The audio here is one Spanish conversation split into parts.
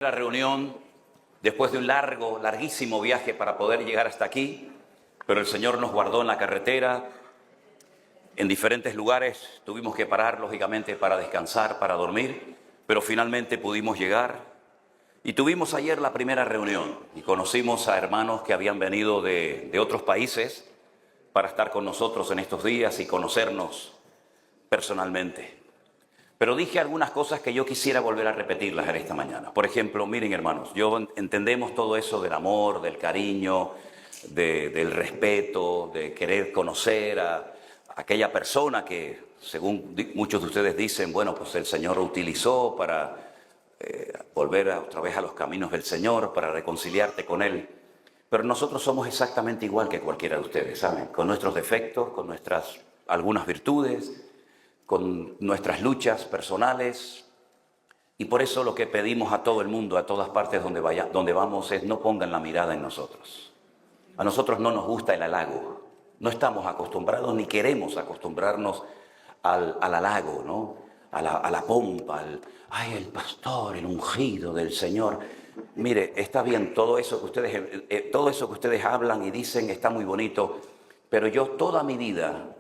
La reunión después de un larguísimo viaje para poder llegar hasta aquí, pero el Señor nos guardó en la carretera, en diferentes lugares, tuvimos que parar lógicamente para descansar, para dormir, pero finalmente pudimos llegar y tuvimos ayer la primera reunión y conocimos a hermanos que habían venido de otros países para estar con nosotros en estos días y conocernos personalmente. Pero dije algunas cosas que yo quisiera volver a repetirlas en esta mañana. Por ejemplo, miren hermanos, entendemos todo eso del amor, del cariño, del respeto, de querer conocer a aquella persona que, según muchos de ustedes dicen, bueno, pues el Señor lo utilizó para volver otra vez a los caminos del Señor, para reconciliarte con Él. Pero nosotros somos exactamente igual que cualquiera de ustedes, ¿saben? Con nuestros defectos, con nuestras algunas virtudes, con nuestras luchas personales, y por eso lo que pedimos a todo el mundo, a todas partes donde vamos, es no pongan la mirada en nosotros. A nosotros no nos gusta el halago, no estamos acostumbrados ni queremos acostumbrarnos al halago, ¿no? A la pompa, ay, el pastor, el ungido del Señor. Mire, está bien, todo eso que ustedes hablan y dicen está muy bonito, pero yo toda mi vida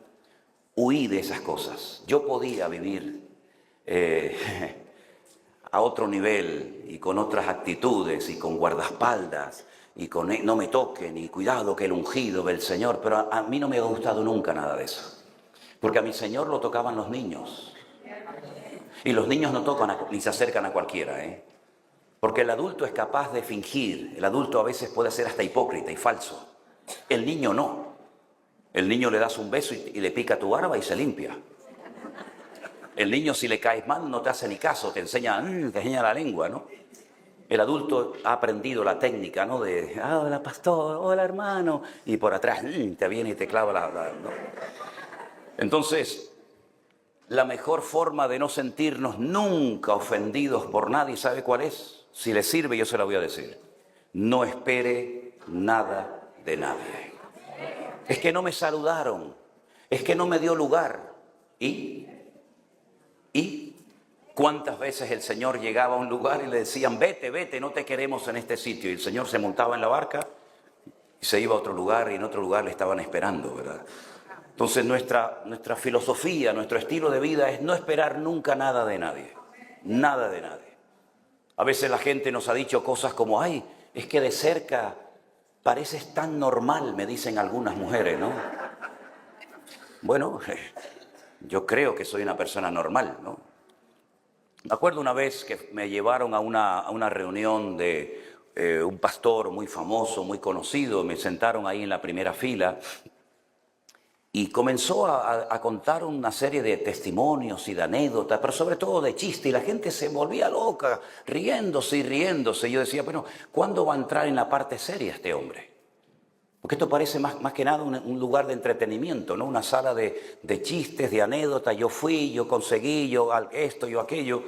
huí de esas cosas. Yo podía vivir a otro nivel y con otras actitudes y con guardaespaldas y con no me toquen y cuidado que el ungido del Señor, pero a mí no me ha gustado nunca nada de eso. Porque a mi Señor lo tocaban los niños. Y los niños no tocan ni se acercan a cualquiera, ¿eh? Porque el adulto es capaz de fingir, el adulto a veces puede ser hasta hipócrita y falso. El niño no. El niño le das un beso y le pica tu barba y se limpia. El niño, si le caes mal, no te hace ni caso, te enseña la lengua, ¿no? El adulto ha aprendido la técnica, ¿no? De, hola pastor, hola hermano, y por atrás te viene y te clava ¿no? Entonces, la mejor forma de no sentirnos nunca ofendidos por nadie, ¿sabe cuál es? Si le sirve, yo se la voy a decir. No espere nada de nadie. Es que no me saludaron, es que no me dio lugar. ¿Y cuántas veces el Señor llegaba a un lugar y le decían, vete, vete, no te queremos en este sitio? Y el Señor se montaba en la barca y se iba a otro lugar y en otro lugar le estaban esperando, ¿verdad? Entonces nuestra filosofía, nuestro estilo de vida es no esperar nunca nada de nadie, nada de nadie. A veces la gente nos ha dicho cosas como, ay, es que de cerca pareces tan normal, me dicen algunas mujeres, ¿no? Bueno, yo creo que soy una persona normal, ¿no? Me acuerdo una vez que me llevaron a una reunión de un pastor muy famoso, muy conocido, me sentaron ahí en la primera fila y comenzó a contar una serie de testimonios y de anécdotas, pero sobre todo de chistes, y la gente se volvía loca, riéndose y riéndose. Yo decía, bueno, ¿cuándo va a entrar en la parte seria este hombre? Porque esto parece más que nada un lugar de entretenimiento, ¿no? Una sala de chistes, de anécdotas. Yo fui, yo conseguí, yo esto, yo aquello.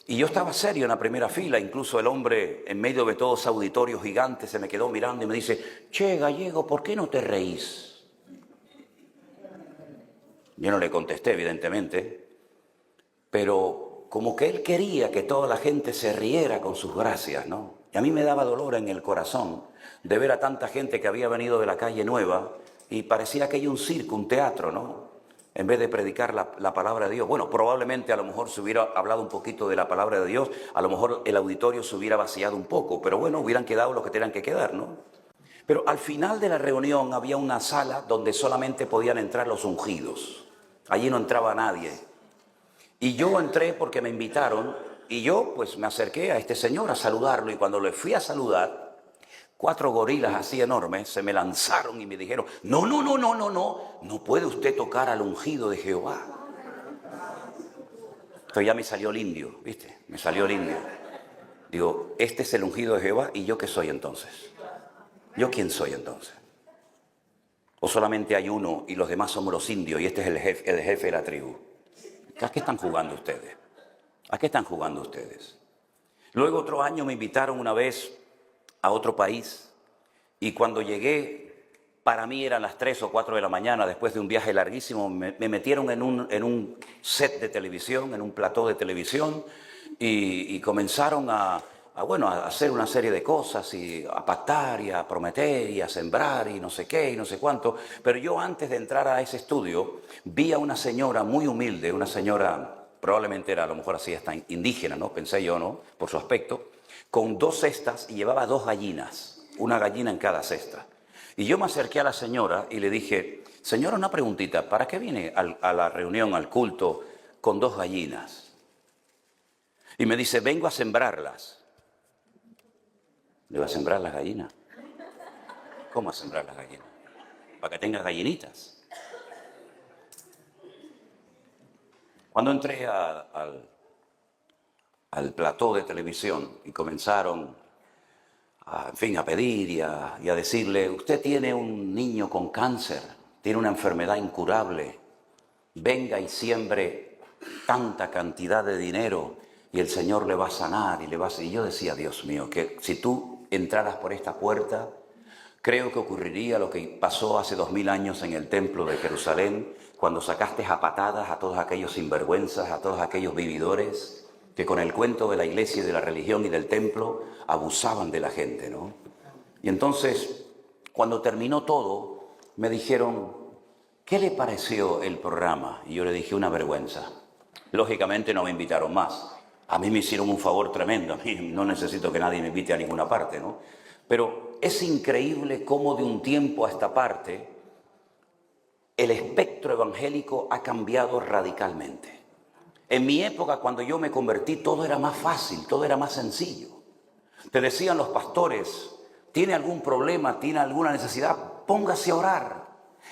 Y yo estaba serio en la primera fila. Incluso el hombre, en medio de todos esos auditorios gigantes, se me quedó mirando y me dice, che, gallego, ¿por qué no te reís? Yo no le contesté, evidentemente, pero como que él quería que toda la gente se riera con sus gracias, ¿no? Y a mí me daba dolor en el corazón de ver a tanta gente que había venido de la calle Nueva y parecía aquello un circo, un teatro, ¿no? En vez de predicar la palabra de Dios. Bueno, probablemente a lo mejor se hubiera hablado un poquito de la palabra de Dios, a lo mejor el auditorio se hubiera vaciado un poco, pero bueno, hubieran quedado los que tenían que quedar, ¿no? Pero al final de la reunión había una sala donde solamente podían entrar los ungidos. Allí no entraba nadie. Y yo entré porque me invitaron y yo pues me acerqué a este señor a saludarlo, y cuando le fui a saludar, 4 gorilas así enormes se me lanzaron y me dijeron, no puede usted tocar al ungido de Jehová. Entonces ya me salió el indio, ¿viste? Me salió el indio. Digo, este es el ungido de Jehová, ¿y yo qué soy entonces? ¿Yo quién soy entonces? ¿O solamente hay uno y los demás somos los indios y este es el jefe de la tribu? ¿A qué están jugando ustedes? ¿A qué están jugando ustedes? Luego otro año me invitaron una vez a otro país y cuando llegué, para mí eran las 3 o 4 de la mañana, después de un viaje larguísimo, me metieron en un set de televisión, en un plató de televisión y comenzaron a bueno, a hacer una serie de cosas y a pactar y a prometer y a sembrar y no sé qué y no sé cuánto. Pero yo antes de entrar a ese estudio vi a una señora muy humilde, una señora, probablemente era a lo mejor así hasta indígena, ¿no? Pensé yo, ¿no? Por su aspecto, con 2 cestas y llevaba 2 gallinas, una gallina en cada cesta. Y yo me acerqué a la señora y le dije, señora, una preguntita, ¿para qué viene a la reunión, al culto, con 2 gallinas? Y me dice, vengo a sembrarlas. ¿Le va a sembrar las gallinas? ¿Cómo a sembrar las gallinas? Para que tenga gallinitas. Cuando entré al plató de televisión y comenzaron a pedir y a decirle, usted tiene un niño con cáncer, tiene una enfermedad incurable, venga y siembre tanta cantidad de dinero y el Señor le va a sanar y le va a... Y yo decía, Dios mío, que si tú entraras por esta puerta, creo que ocurriría lo que pasó hace 2000 años en el templo de Jerusalén, cuando sacaste a patadas a todos aquellos sinvergüenzas, a todos aquellos vividores que con el cuento de la iglesia y de la religión y del templo abusaban de la gente, ¿no? Y entonces, cuando terminó todo, me dijeron, ¿qué le pareció el programa? Y yo le dije, una vergüenza. Lógicamente no me invitaron más. A mí me hicieron un favor tremendo, a mí no necesito que nadie me invite a ninguna parte, ¿no? Pero es increíble cómo de un tiempo a esta parte el espectro evangélico ha cambiado radicalmente. En mi época, cuando yo me convertí, todo era más fácil, todo era más sencillo. Te decían los pastores, ¿tiene algún problema, tiene alguna necesidad? Póngase a orar.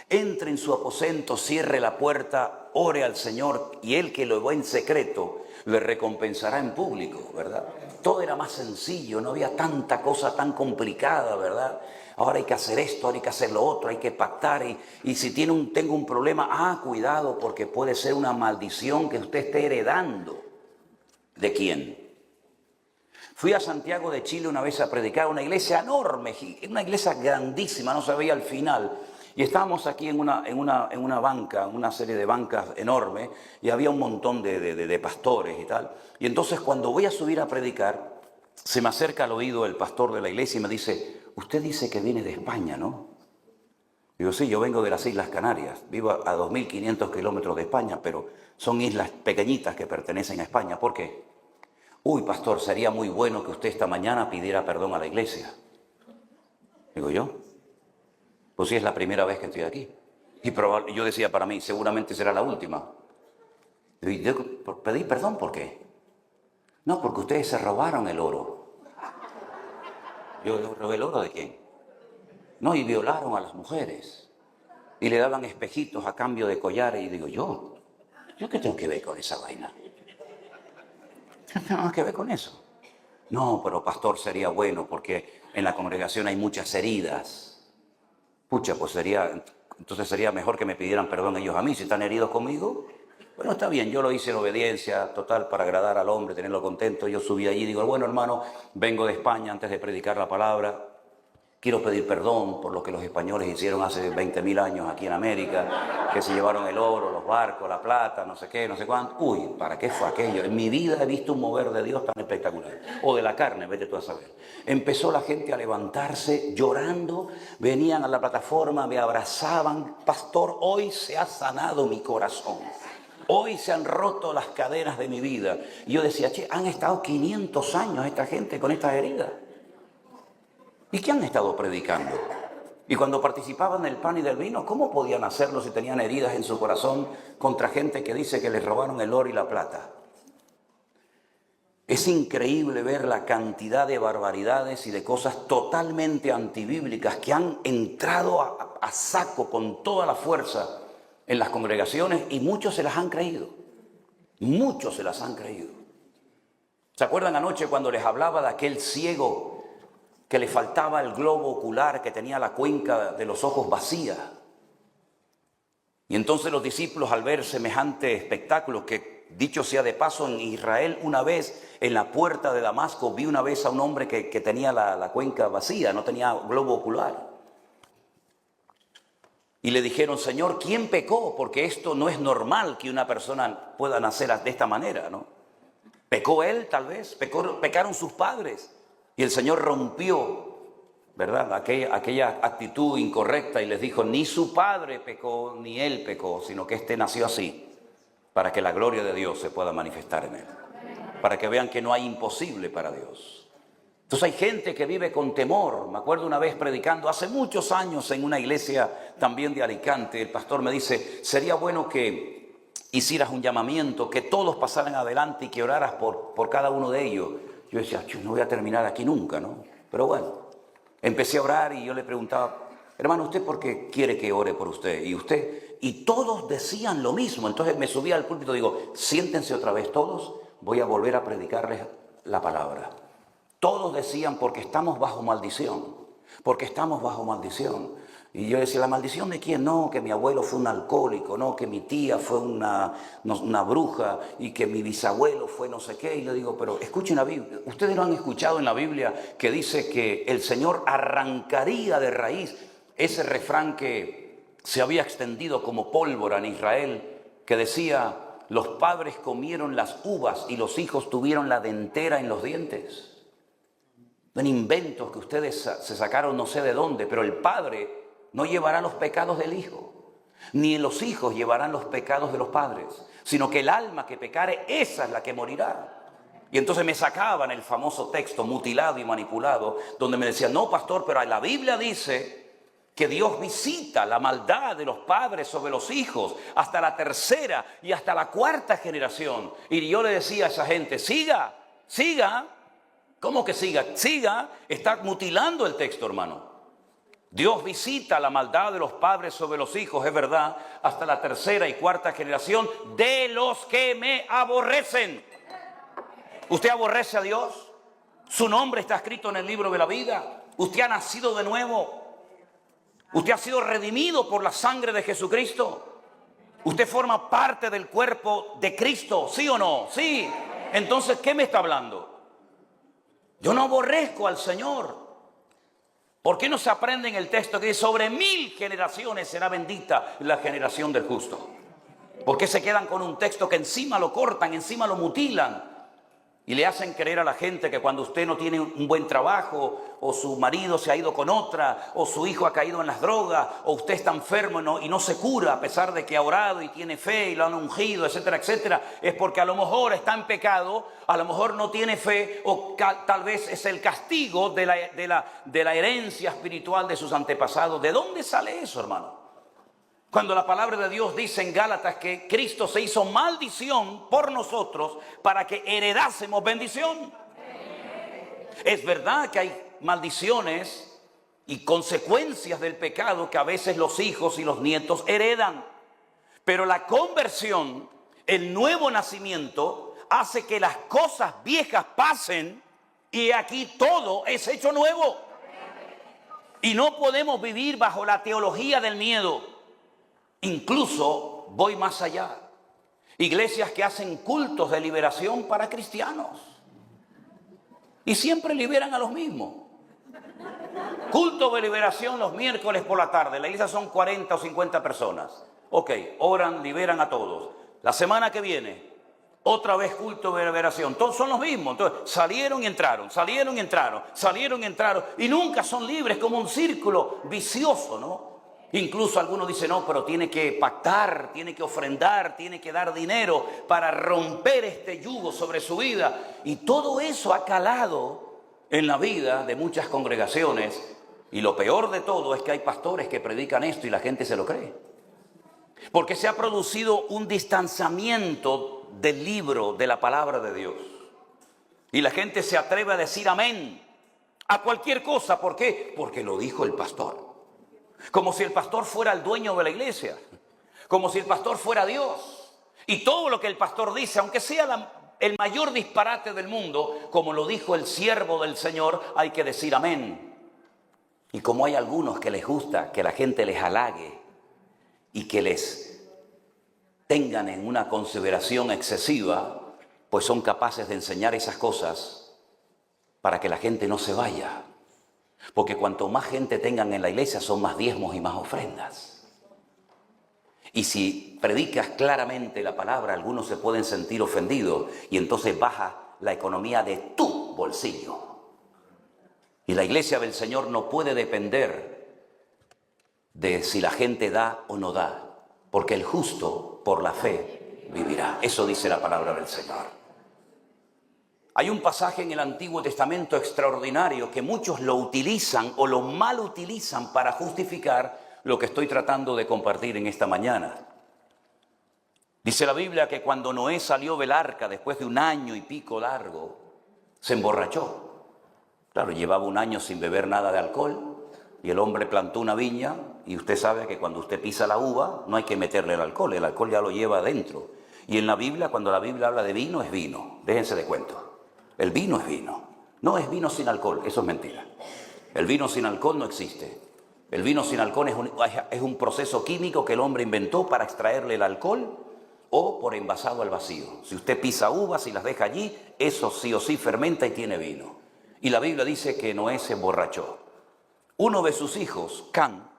Entre en su aposento, cierre la puerta, ore al Señor y Él que lo ve en secreto le recompensará en público, ¿verdad? Todo era más sencillo, no había tanta cosa tan complicada, ¿verdad? Ahora hay que hacer esto, ahora hay que hacer lo otro, hay que pactar y si tengo un problema, cuidado porque puede ser una maldición que usted esté heredando. ¿De quién? Fui a Santiago de Chile una vez a predicar, una iglesia enorme, una iglesia grandísima, no se veía al final. Y estábamos aquí en una banca, una serie de bancas enorme, y había un montón de pastores y tal. Y entonces cuando voy a subir a predicar, se me acerca al oído el pastor de la iglesia y me dice, usted dice que viene de España, ¿no? Digo, sí, yo vengo de las Islas Canarias, vivo a 2500 kilómetros de España, pero son islas pequeñitas que pertenecen a España. ¿Por qué? Uy, pastor, sería muy bueno que usted esta mañana pidiera perdón a la iglesia. Digo yo, pues sí, es la primera vez que estoy aquí. Y yo decía para mí, seguramente será la última. Y yo pedí perdón, ¿por qué? No, porque ustedes se robaron el oro. Yo robé el oro de quién. No, y violaron a las mujeres. Y le daban espejitos a cambio de collares. Y digo, ¿yo qué tengo que ver con esa vaina? ¿Qué tengo que ver con eso? No, pero pastor, sería bueno porque en la congregación hay muchas heridas. Pucha, pues entonces sería mejor que me pidieran perdón ellos a mí, si están heridos conmigo. Bueno, está bien, yo lo hice en obediencia total para agradar al hombre, tenerlo contento. Yo subí allí y digo, bueno, hermano, vengo de España antes de predicar la palabra. Quiero pedir perdón por lo que los españoles hicieron hace 20.000 años aquí en América, que se llevaron el oro, los barcos, la plata, no sé qué, no sé cuánto. Uy, ¿para qué fue aquello? En mi vida he visto un mover de Dios tan espectacular. O de la carne, vete tú a saber. Empezó la gente a levantarse llorando, venían a la plataforma, me abrazaban. Pastor, hoy se ha sanado mi corazón. Hoy se han roto las cadenas de mi vida. Y yo decía, han estado 500 años esta gente con estas heridas. ¿Y qué han estado predicando? Y cuando participaban del pan y del vino, ¿cómo podían hacerlo si tenían heridas en su corazón contra gente que dice que les robaron el oro y la plata? Es increíble ver la cantidad de barbaridades y de cosas totalmente antibíblicas que han entrado a saco con toda la fuerza en las congregaciones y muchos se las han creído. Muchos se las han creído. ¿Se acuerdan anoche cuando les hablaba de aquel ciego que le faltaba el globo ocular, que tenía la cuenca de los ojos vacía? Y entonces los discípulos, al ver semejante espectáculo, que dicho sea de paso, en Israel una vez en la puerta de Damasco vi una vez a un hombre que tenía la cuenca vacía, no tenía globo ocular. Y le dijeron, Señor, ¿quién pecó? Porque esto no es normal que una persona pueda nacer de esta manera, ¿no? Pecó él tal vez, pecaron sus padres. Y el Señor rompió, ¿verdad?, aquella actitud incorrecta y les dijo, ni su padre pecó, ni él pecó, sino que este nació así, para que la gloria de Dios se pueda manifestar en él. Para que vean que no hay imposible para Dios. Entonces hay gente que vive con temor. Me acuerdo una vez predicando hace muchos años en una iglesia también de Alicante, el pastor me dice, sería bueno que hicieras un llamamiento, que todos pasaran adelante y que oraras por cada uno de ellos. Yo decía, no voy a terminar aquí nunca, ¿no? Pero bueno, empecé a orar y yo le preguntaba, hermano, ¿usted por qué quiere que ore por usted? Y usted, y todos decían lo mismo. Entonces me subí al púlpito y digo, siéntense otra vez todos, voy a volver a predicarles la palabra. Todos decían, porque estamos bajo maldición, porque estamos bajo maldición. Y yo decía, ¿la maldición de quién? No, que mi abuelo fue un alcohólico, no, que mi tía fue una bruja y que mi bisabuelo fue no sé qué. Y le digo, pero escuchen la Biblia. Ustedes lo han escuchado en la Biblia que dice que el Señor arrancaría de raíz ese refrán que se había extendido como pólvora en Israel, que decía, los padres comieron las uvas y los hijos tuvieron la dentera en los dientes. Son inventos que ustedes se sacaron no sé de dónde, pero el padre no llevará los pecados del hijo, ni los hijos llevarán los pecados de los padres, sino que el alma que pecare, esa es la que morirá. Y entonces me sacaban el famoso texto mutilado y manipulado, donde me decían, no pastor, pero la Biblia dice que Dios visita la maldad de los padres sobre los hijos hasta la tercera y hasta la cuarta generación. Y yo le decía a esa gente, siga. ¿Cómo que siga? Siga, está mutilando el texto, hermano. Dios visita la maldad de los padres sobre los hijos, es verdad, hasta la tercera y cuarta generación de los que me aborrecen. ¿Usted aborrece a Dios? ¿Su nombre está escrito en el libro de la vida? ¿Usted ha nacido de nuevo? ¿Usted ha sido redimido por la sangre de Jesucristo? ¿Usted forma parte del cuerpo de Cristo? ¿Sí o no? Sí. Entonces, ¿qué me está hablando? Yo no aborrezco al Señor. ¿Por qué no se aprende en el texto que dice sobre 1000 generaciones será bendita la generación del justo? ¿Por qué se quedan con un texto que encima lo cortan, encima lo mutilan? Y le hacen creer a la gente que cuando usted no tiene un buen trabajo, o su marido se ha ido con otra, o su hijo ha caído en las drogas, o usted está enfermo y no se cura a pesar de que ha orado y tiene fe y lo han ungido, etcétera, etcétera, es porque a lo mejor está en pecado, a lo mejor no tiene fe, o tal vez es el castigo de la herencia espiritual de sus antepasados. ¿De dónde sale eso, hermano? Cuando la palabra de Dios dice en Gálatas que Cristo se hizo maldición por nosotros para que heredásemos bendición. Es verdad que hay maldiciones y consecuencias del pecado que a veces los hijos y los nietos heredan. Pero la conversión, el nuevo nacimiento, hace que las cosas viejas pasen y aquí todo es hecho nuevo. Y no podemos vivir bajo la teología del miedo. Incluso voy más allá. Iglesias que hacen cultos de liberación para cristianos. Y siempre liberan a los mismos. Culto de liberación los miércoles por la tarde. La iglesia son 40 o 50 personas. Ok, oran, liberan a todos. La semana que viene, otra vez culto de liberación. Todos son los mismos. Entonces, salieron y entraron, salieron y entraron, salieron y entraron. Y nunca son libres, como un círculo vicioso, ¿no? Incluso algunos dicen, no, pero tiene que pactar, tiene que ofrendar, tiene que dar dinero para romper este yugo sobre su vida. Y todo eso ha calado en la vida de muchas congregaciones. Y lo peor de todo es que hay pastores que predican esto y la gente se lo cree. Porque se ha producido un distanciamiento del libro, de la palabra de Dios. Y la gente se atreve a decir amén a cualquier cosa. ¿Por qué? Porque lo dijo el pastor. Como si el pastor fuera el dueño de la iglesia, como si el pastor fuera Dios. Y todo lo que el pastor dice, aunque sea el mayor disparate del mundo, como lo dijo el siervo del Señor, hay que decir amén. Y como hay algunos que les gusta que la gente les halague y que les tengan en una consideración excesiva, pues son capaces de enseñar esas cosas para que la gente no se vaya. Porque cuanto más gente tengan en la iglesia, son más diezmos y más ofrendas. Y si predicas claramente la palabra, algunos se pueden sentir ofendidos y entonces baja la economía de tu bolsillo. Y la iglesia del Señor no puede depender de si la gente da o no da, porque el justo por la fe vivirá. Eso dice la palabra del Señor. Hay un pasaje en el Antiguo Testamento extraordinario que muchos lo utilizan o lo mal utilizan para justificar lo que estoy tratando de compartir en esta mañana. Dice la Biblia que cuando Noé salió del arca después de 1 año y pico largo, se emborrachó. Claro, llevaba 1 año sin beber nada de alcohol y el hombre plantó una viña y usted sabe que cuando usted pisa la uva no hay que meterle el alcohol ya lo lleva adentro. Y en la Biblia, cuando la Biblia habla de vino, es vino. Déjense de cuento. El vino es vino. No es vino sin alcohol, eso es mentira. El vino sin alcohol no existe. El vino sin alcohol es un proceso químico que el hombre inventó para extraerle el alcohol o por envasado al vacío. Si usted pisa uvas y las deja allí, eso sí o sí fermenta y tiene vino. Y la Biblia dice que Noé se emborrachó. Uno de sus hijos, Can,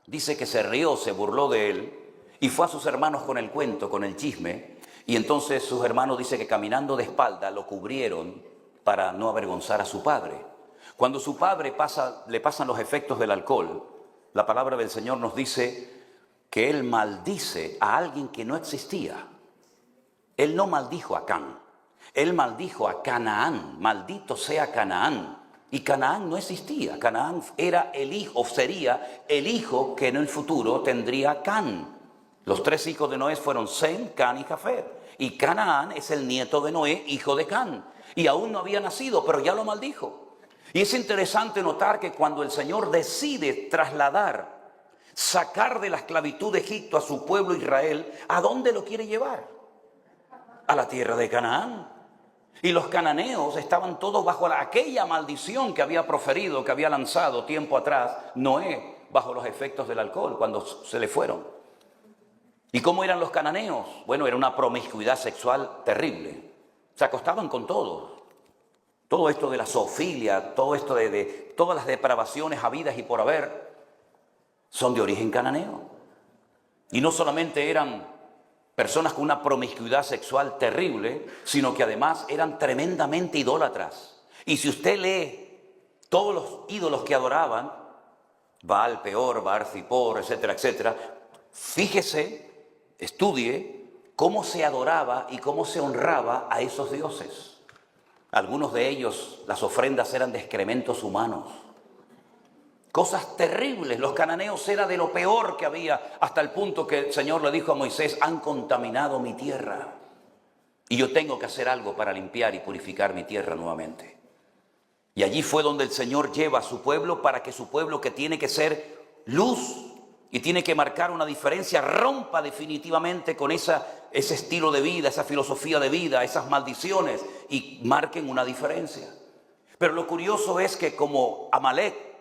dice que se rió, se burló de él y fue a sus hermanos con el cuento, con el chisme. Y entonces sus hermanos dice que caminando de espalda lo cubrieron para no avergonzar a su padre. Cuando su padre le pasan los efectos del alcohol, la palabra del Señor nos dice que él maldice a alguien que no existía. Él no maldijo a Can, él maldijo a Canaán, maldito sea Canaán. Y Canaán no existía, Canaán era el hijo, sería el hijo que en el futuro tendría Can. Los 3 hijos de Noé fueron Sem, Can y Jafet. Y Canaán es el nieto de Noé, hijo de Can. Y aún no había nacido, pero ya lo maldijo. Y es interesante notar que cuando el Señor decide trasladar, sacar de la esclavitud de Egipto a su pueblo Israel, ¿a dónde lo quiere llevar? A la tierra de Canaán. Y los cananeos estaban todos bajo aquella maldición que había proferido, que había lanzado tiempo atrás Noé, bajo los efectos del alcohol, cuando se le fueron. ¿Y cómo eran los cananeos? Bueno, era una promiscuidad sexual terrible. Se acostaban con todos. Todo esto de la zoofilia, todo esto de todas las depravaciones habidas y por haber, son de origen cananeo. Y no solamente eran personas con una promiscuidad sexual terrible, sino que además eran tremendamente idólatras. Y si usted lee todos los ídolos que adoraban, Baal Peor, Baal Zipor, etcétera, etcétera, fíjese, estudie cómo se adoraba y cómo se honraba a esos dioses. Algunos de ellos, las ofrendas eran de excrementos humanos. Cosas terribles. Los cananeos era de lo peor que había, hasta el punto que el Señor le dijo a Moisés: han contaminado mi tierra y yo tengo que hacer algo para limpiar y purificar mi tierra nuevamente. Y allí fue donde el Señor lleva a su pueblo para que su pueblo, que tiene que ser luz y tiene que marcar una diferencia, rompa definitivamente con ese estilo de vida, esa filosofía de vida, esas maldiciones, y marquen una diferencia. Pero lo curioso es que como Amalek,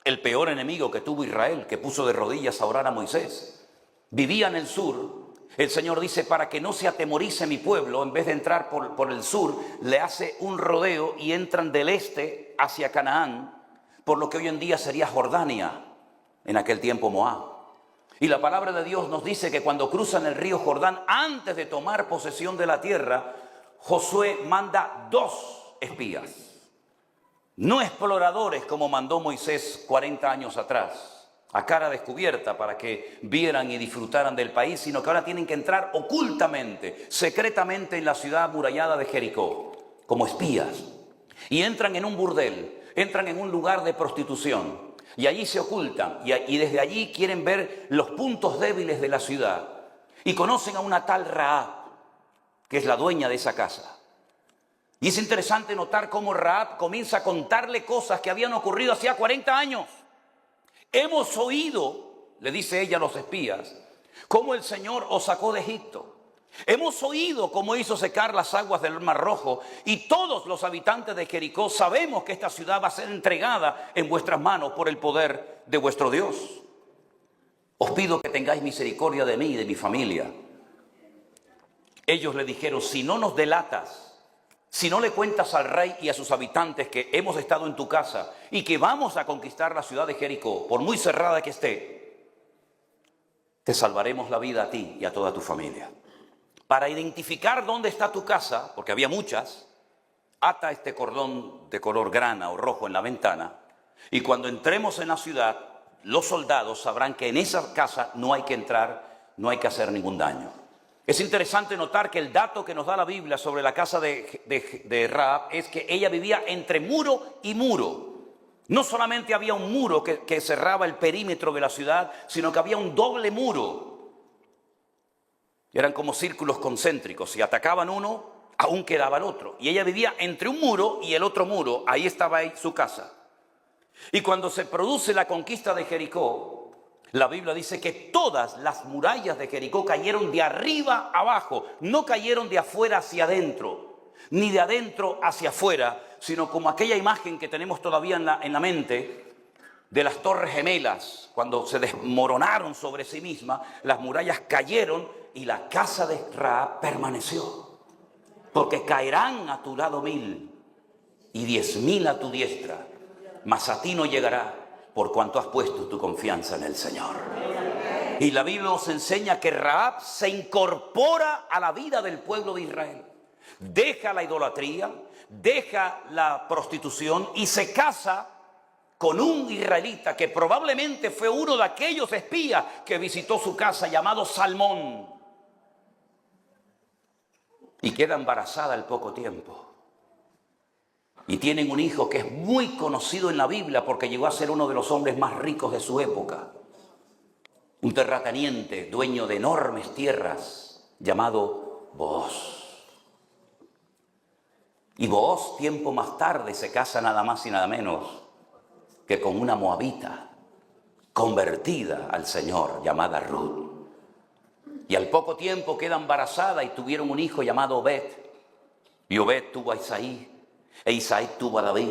el peor enemigo que tuvo Israel, que puso de rodillas a orar a Moisés, vivía en el sur, el Señor dice: para que no se atemorice mi pueblo, en vez de entrar por el sur, le hace un rodeo y entran del este hacia Canaán, por lo que hoy en día sería Jordania, en aquel tiempo Moab. Y la palabra de Dios nos dice que cuando cruzan el río Jordán, antes de tomar posesión de la tierra, Josué manda 2 espías. No exploradores como mandó Moisés 40 años atrás, a cara descubierta para que vieran y disfrutaran del país, sino que ahora tienen que entrar ocultamente, secretamente en la ciudad amurallada de Jericó, como espías. Y entran en un burdel, entran en un lugar de prostitución. Y allí se ocultan y desde allí quieren ver los puntos débiles de la ciudad. Y conocen a una tal Rahab, que es la dueña de esa casa. Y es interesante notar cómo Rahab comienza a contarle cosas que habían ocurrido hacía 40 años. Hemos oído, le dice ella a los espías, cómo el Señor os sacó de Egipto. Hemos oído cómo hizo secar las aguas del Mar Rojo, y todos los habitantes de Jericó sabemos que esta ciudad va a ser entregada en vuestras manos por el poder de vuestro Dios. Os pido que tengáis misericordia de mí y de mi familia. Ellos le dijeron: si no nos delatas, si no le cuentas al rey y a sus habitantes que hemos estado en tu casa y que vamos a conquistar la ciudad de Jericó, por muy cerrada que esté, te salvaremos la vida a ti y a toda tu familia. Para identificar dónde está tu casa, porque había muchas, ata este cordón de color grana o rojo en la ventana, y cuando entremos en la ciudad, los soldados sabrán que en esa casa no hay que entrar, no hay que hacer ningún daño. Es interesante notar que el dato que nos da la Biblia sobre la casa de Rahab es que ella vivía entre muro y muro. No solamente había un muro que cerraba el perímetro de la ciudad, sino que había un doble muro. Eran como círculos concéntricos. Si atacaban uno, aún quedaba el otro. Y ella vivía entre un muro y el otro muro. Ahí estaba su casa. Y cuando se produce la conquista de Jericó, la Biblia dice que todas las murallas de Jericó cayeron de arriba abajo. No cayeron de afuera hacia adentro, ni de adentro hacia afuera, sino como aquella imagen que tenemos todavía en la mente de las torres gemelas. Cuando se desmoronaron sobre sí mismas, las murallas cayeron y la casa de Rahab permaneció. Porque caerán a tu lado 1000 y 10.000 a tu diestra, mas a ti no llegará, por cuanto has puesto tu confianza en el Señor. Y la Biblia nos enseña que Rahab se incorpora a la vida del pueblo de Israel. Deja la idolatría, deja la prostitución y se casa con un israelita que probablemente fue uno de aquellos espías que visitó su casa, llamado Salmón. Y queda embarazada al poco tiempo. Y tienen un hijo que es muy conocido en la Biblia porque llegó a ser uno de los hombres más ricos de su época. Un terrateniente, dueño de enormes tierras, llamado Booz. Y Booz, tiempo más tarde, se casa nada más y nada menos que con una moabita convertida al Señor, llamada Ruth. Y al poco tiempo queda embarazada y tuvieron un hijo llamado Obed. Y Obed tuvo a Isaí, e Isaí tuvo a David.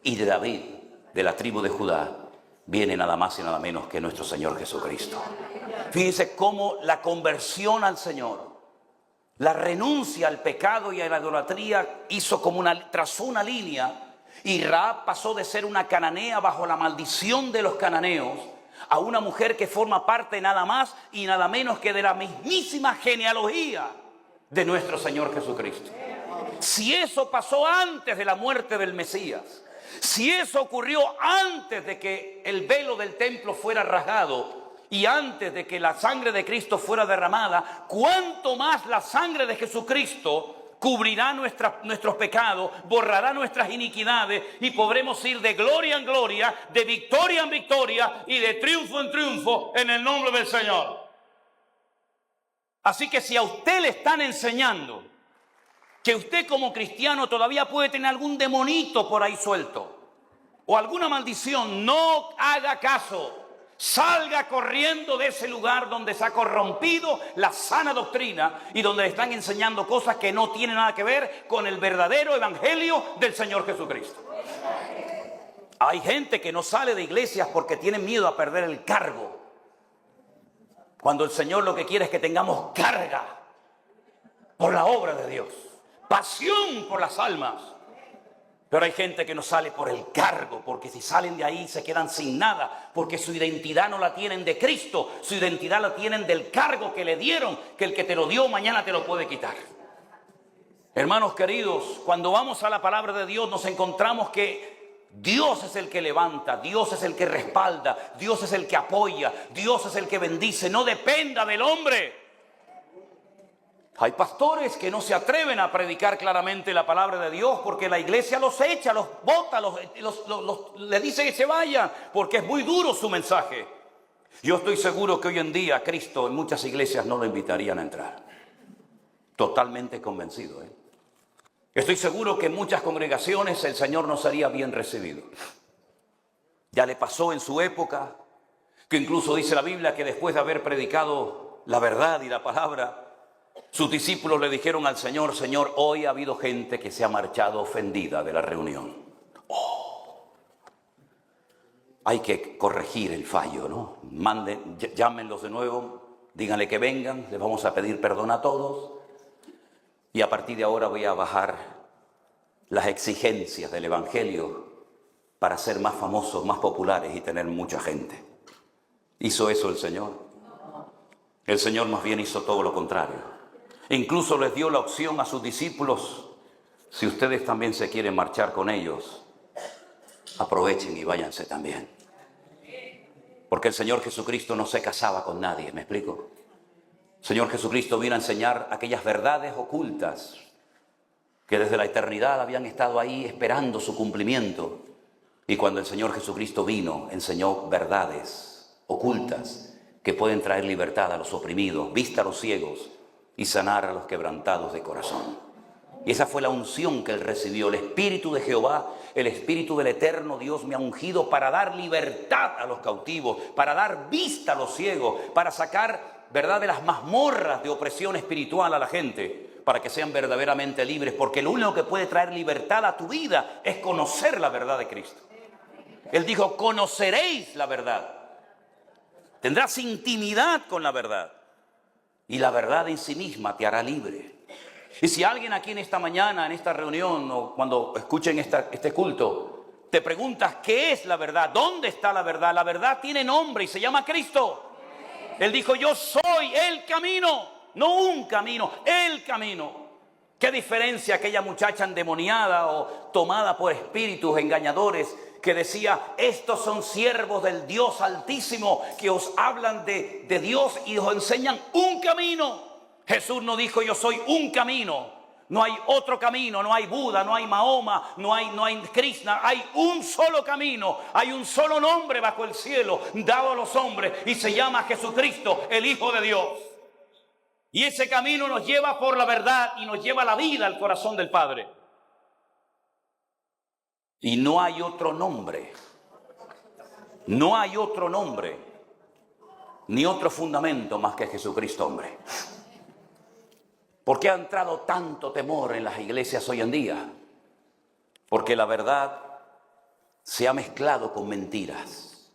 Y de David, de la tribu de Judá, viene nada más y nada menos que nuestro Señor Jesucristo. Fíjense cómo la conversión al Señor, la renuncia al pecado y a la idolatría trazó una línea, y Rahab pasó de ser una cananea bajo la maldición de los cananeos a una mujer que forma parte nada más y nada menos que de la mismísima genealogía de nuestro Señor Jesucristo. Si eso pasó antes de la muerte del Mesías, si eso ocurrió antes de que el velo del templo fuera rasgado y antes de que la sangre de Cristo fuera derramada, ¿cuánto más la sangre de Jesucristo cubrirá nuestros pecados, borrará nuestras iniquidades y podremos ir de gloria en gloria, de victoria en victoria y de triunfo en triunfo en el nombre del Señor? Así que si a usted le están enseñando que usted como cristiano todavía puede tener algún demonito por ahí suelto o alguna maldición, no haga caso. Salga corriendo de ese lugar donde se ha corrompido la sana doctrina y donde le están enseñando cosas que no tienen nada que ver con el verdadero evangelio del Señor Jesucristo. Hay gente que no sale de iglesias porque tienen miedo a perder el cargo, cuando el Señor lo que quiere es que tengamos carga por la obra de Dios, pasión por las almas. Pero hay gente que no sale por el cargo, porque si salen de ahí se quedan sin nada, porque su identidad no la tienen de Cristo, su identidad la tienen del cargo que le dieron, que el que te lo dio mañana te lo puede quitar. Hermanos queridos, cuando vamos a la palabra de Dios nos encontramos que Dios es el que levanta, Dios es el que respalda, Dios es el que apoya, Dios es el que bendice, no dependa del hombre. Hay pastores que no se atreven a predicar claramente la palabra de Dios porque la iglesia los echa, los bota, le dice que se vayan porque es muy duro su mensaje. Yo estoy seguro que hoy en día Cristo en muchas iglesias no lo invitarían a entrar. Totalmente convencido. Estoy seguro que en muchas congregaciones el Señor no sería bien recibido. Ya le pasó en su época, que incluso dice la Biblia que después de haber predicado la verdad y la palabra, sus discípulos le dijeron al Señor: Señor, hoy ha habido gente que se ha marchado ofendida de la reunión. Hay que corregir el fallo, ¿no? Llámenlos de nuevo, díganle que vengan, les vamos a pedir perdón a todos. Y a partir de ahora voy a bajar las exigencias del Evangelio para ser más famosos, más populares y tener mucha gente. ¿Hizo eso el Señor? El Señor más bien hizo todo lo contrario. Incluso les dio la opción a sus discípulos Si ustedes también se quieren marchar con ellos, aprovechen y váyanse también. Porque el Señor Jesucristo no se casaba con nadie, ¿me explico? El Señor Jesucristo vino a enseñar aquellas verdades ocultas que desde la eternidad habían estado ahí esperando su cumplimiento. Y cuando el Señor Jesucristo vino, enseñó verdades ocultas que pueden traer libertad a los oprimidos, vista a los ciegos y sanar a los quebrantados de corazón. Y esa fue la unción que él recibió. El Espíritu de Jehová, el Espíritu del Eterno Dios me ha ungido para dar libertad a los cautivos, para dar vista a los ciegos, para sacar, ¿verdad?, de las mazmorras de opresión espiritual a la gente, para que sean verdaderamente libres. Porque lo único que puede traer libertad a tu vida es conocer la verdad de Cristo. Él dijo, conoceréis la verdad. Tendrás intimidad con la verdad. Y la verdad en sí misma te hará libre. Y si alguien aquí en esta mañana, en esta reunión, o cuando escuchen este culto, te preguntas qué es la verdad, dónde está la verdad tiene nombre y se llama Cristo. Él dijo, yo soy el camino, no un camino, el camino. ¿Qué diferencia aquella muchacha endemoniada o tomada por espíritus engañadores que decía, estos son siervos del Dios Altísimo que os hablan de Dios y os enseñan un camino? Jesús no dijo, yo soy un camino, no hay otro camino, no hay Buda, no hay Mahoma, no hay Krishna, hay un solo camino, hay un solo nombre bajo el cielo dado a los hombres y se llama Jesucristo, el Hijo de Dios. Y ese camino nos lleva por la verdad y nos lleva a la vida, al corazón del Padre. Y no hay otro nombre, no hay otro nombre, ni otro fundamento más que Jesucristo, hombre. ¿Por qué ha entrado tanto temor en las iglesias hoy en día? Porque la verdad se ha mezclado con mentiras.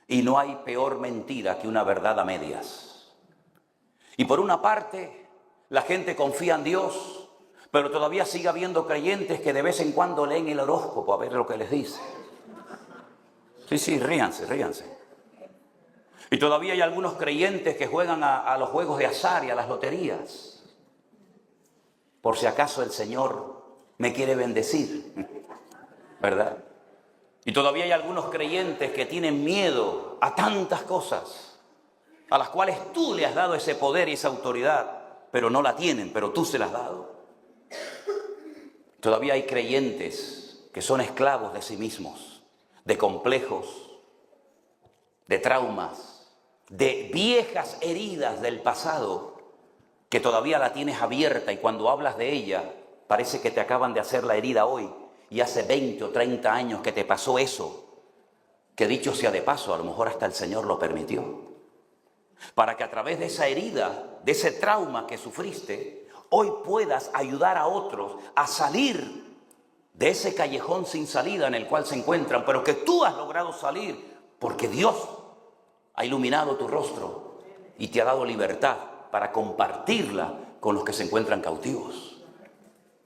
Y no hay peor mentira que una verdad a medias. Y por una parte, la gente confía en Dios, pero todavía sigue habiendo creyentes que de vez en cuando leen el horóscopo a ver lo que les dice. Sí, ríanse. Y todavía hay algunos creyentes que juegan a los juegos de azar y a las loterías. Por si acaso el Señor me quiere bendecir, ¿verdad? Y todavía hay algunos creyentes que tienen miedo a tantas cosas, a las cuales tú le has dado ese poder y esa autoridad, pero no la tienen, pero tú se las has dado. Todavía hay creyentes que son esclavos de sí mismos, de complejos, de traumas, de viejas heridas del pasado, que todavía la tienes abierta y cuando hablas de ella parece que te acaban de hacer la herida hoy y hace 20 o 30 años que te pasó eso, que dicho sea de paso, a lo mejor hasta el Señor lo permitió, para que a través de esa herida, de ese trauma que sufriste, hoy puedas ayudar a otros a salir de ese callejón sin salida en el cual se encuentran, pero que tú has logrado salir porque Dios ha iluminado tu rostro y te ha dado libertad para compartirla con los que se encuentran cautivos.